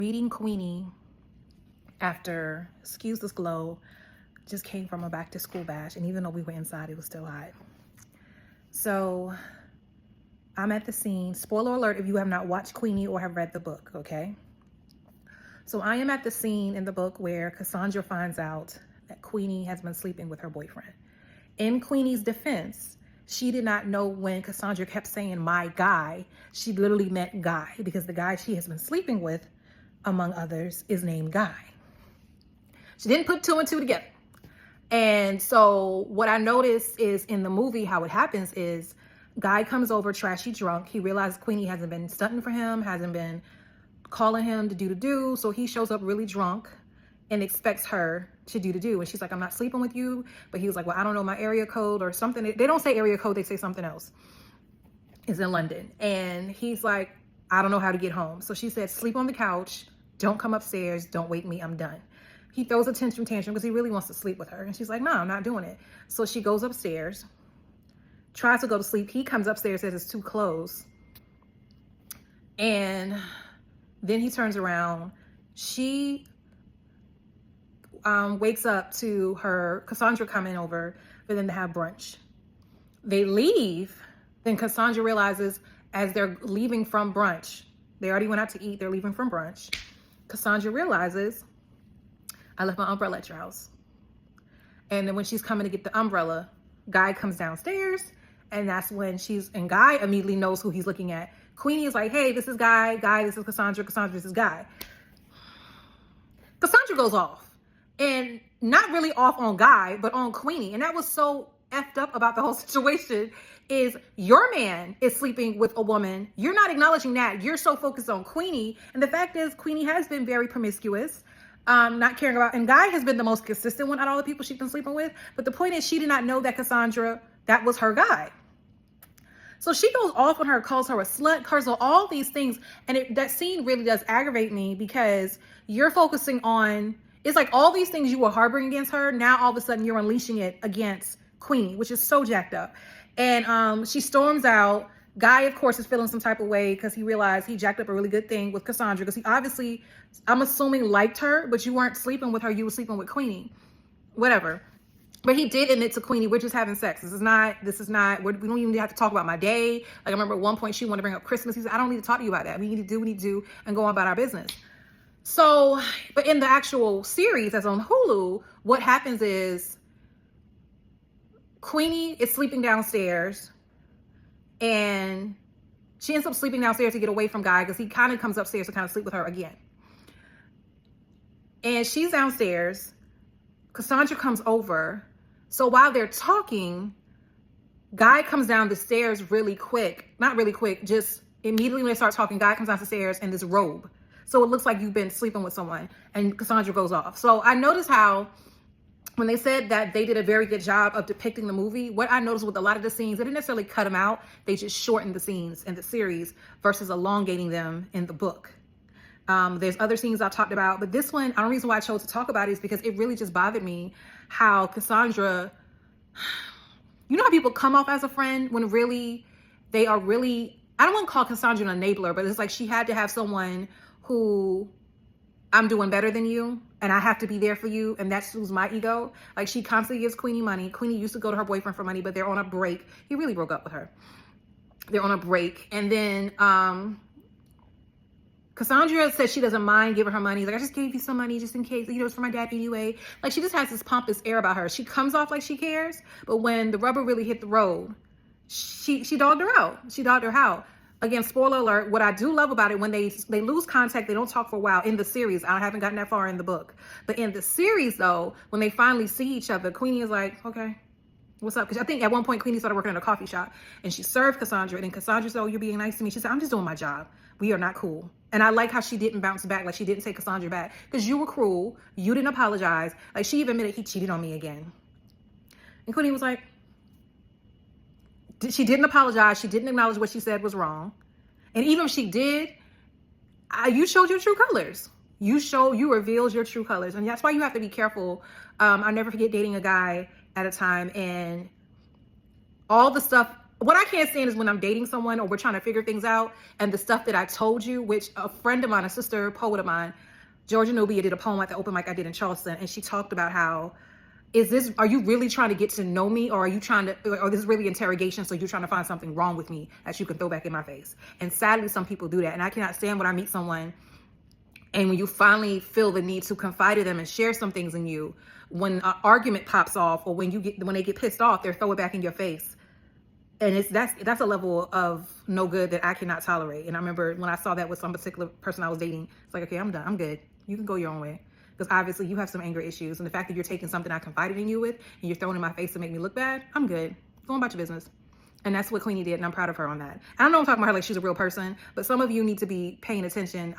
reading Queenie after, excuse this glow, just came from a back to school bash. And even though we were inside, it was still hot. So I'm at the scene. Spoiler alert if you have not watched Queenie or have read the book, okay? So I am at the scene in the book where Cassandra finds out that Queenie has been sleeping with her boyfriend. In Queenie's defense, she did not know when Cassandra kept saying my guy, she literally meant Guy, because the guy she has been sleeping with, among others, is named Guy. She didn't put two and two together. And so what I noticed is in the movie, how it happens is Guy comes over trashy drunk. He realizes Queenie hasn't been stunting for him, hasn't been calling him to do the do. So he shows up really drunk and expects her to do the do. And she's like, I'm not sleeping with you. But he was like, well, I don't know my area code or something. They don't say area code. They say something else. It's in London. And he's like, I don't know how to get home. So she said, sleep on the couch. Don't come upstairs. Don't wake me. I'm done. He throws a tantrum because he really wants to sleep with her. And she's like, no, I'm not doing it. So she goes upstairs, tries to go to sleep. He comes upstairs, says it's too close. And then he turns around. She wakes up to her Cassandra coming over for them to have brunch. They leave. Then Cassandra realizes as they're leaving from brunch, they already went out to eat. They're leaving from brunch. Cassandra realizes, I left my umbrella at your house. And then when she's coming to get the umbrella, Guy comes downstairs, and that's when Guy immediately knows who he's looking at. Queenie is like, hey, this is Guy. Guy, this is Cassandra. Cassandra, this is Guy. Cassandra goes off. And not really off on Guy, but on Queenie. And that was so effed up about the whole situation is your man is sleeping with a woman. You're not acknowledging that. You're so focused on Queenie. And the fact is, Queenie has been very promiscuous. Not caring about, and Guy has been the most consistent one out of all the people she's been sleeping with. But the point is, she did not know that Cassandra, that was her guy. So she goes off on her, calls her a slut, calls her all these things. And that scene really does aggravate me because you're focusing on, it's like all these things you were harboring against her. Now, all of a sudden you're unleashing it against Queenie, which is so jacked up. And she storms out. Guy, of course, is feeling some type of way because he realized he jacked up a really good thing with Cassandra because he obviously, I'm assuming, liked her, but you weren't sleeping with her. You were sleeping with Queenie. Whatever. But he did admit to Queenie, we're just having sex. This is not, we don't even have to talk about my day. Like, I remember at one point she wanted to bring up Christmas. He said, I don't need to talk to you about that. We need to do what we need to do and go on about our business. So, but in the actual series that's on Hulu, what happens is Queenie is sleeping downstairs and she ends up sleeping downstairs to get away from Guy because he kind of comes upstairs to kind of sleep with her again. And she's downstairs. Cassandra comes over. So while they're talking, Guy comes down the stairs really quick. Not really quick, just immediately when they start talking, Guy comes down the stairs in this robe. So it looks like you've been sleeping with someone. And Cassandra goes off. So I noticed how when they said that they did a very good job of depicting the movie, what I noticed with a lot of the scenes, they didn't necessarily cut them out. They just shortened the scenes in the series versus elongating them in the book. There's other scenes I've talked about, but this one, the reason why I chose to talk about it is because it really just bothered me how Cassandra, you know how people come off as a friend when really they are really, I don't want to call Cassandra an enabler, but it's like she had to have someone who, I'm doing better than you and I have to be there for you. And that's who's my ego. Like, she constantly gives Queenie money. Queenie used to go to her boyfriend for money, but they're on a break. He really broke up with her. They're on a break. And then, Cassandra says she doesn't mind giving her money. He's like, I just gave you some money just in case, you know, it's for my dad anyway. Like, she just has this pompous air about her. She comes off like she cares, but when the rubber really hit the road, she dogged her out. She dogged her out. Again, spoiler alert, what I do love about it, when they lose contact, they don't talk for a while in the series. I haven't gotten that far in the book. But in the series, though, when they finally see each other, Queenie is like, okay, what's up? Because I think at one point, Queenie started working at a coffee shop, and she served Cassandra, and then Cassandra said, oh, you're being nice to me. She said, I'm just doing my job. We are not cool. And I like how she didn't bounce back, like she didn't take Cassandra back. Because you were cruel. You didn't apologize. Like, she even admitted he cheated on me again. And Queenie was like, she didn't apologize. She didn't acknowledge what she said was wrong. And even if she did, you showed your true colors. You revealed your true colors. And that's why you have to be careful. I'll never forget dating a guy at a time, and all the stuff what I can't stand is when I'm dating someone or we're trying to figure things out, and the stuff that I told you, which a friend of mine, a sister poet of mine, Georgia Nubia, did a poem at the open mic I did in Charleston, and she talked about how, are you really trying to get to know me, or are you trying to, or this is really interrogation, so you're trying to find something wrong with me that you can throw back in my face? And sadly, some people do that, and I cannot stand when I meet someone and when you finally feel the need to confide in them and share some things in you, when an argument pops off, or when they get pissed off, they're throw it back in your face. And that's a level of no good that I cannot tolerate. And I remember when I saw that with some particular person I was dating, it's like, okay, I'm done. I'm good. You can go your own way. Because obviously you have some anger issues. And the fact that you're taking something I confided in you with and you're throwing it in my face to make me look bad, I'm good. Go on about your business. And that's what Queenie did. And I'm proud of her on that. I don't know, I'm talking about her like she's a real person, but some of you need to be paying attention.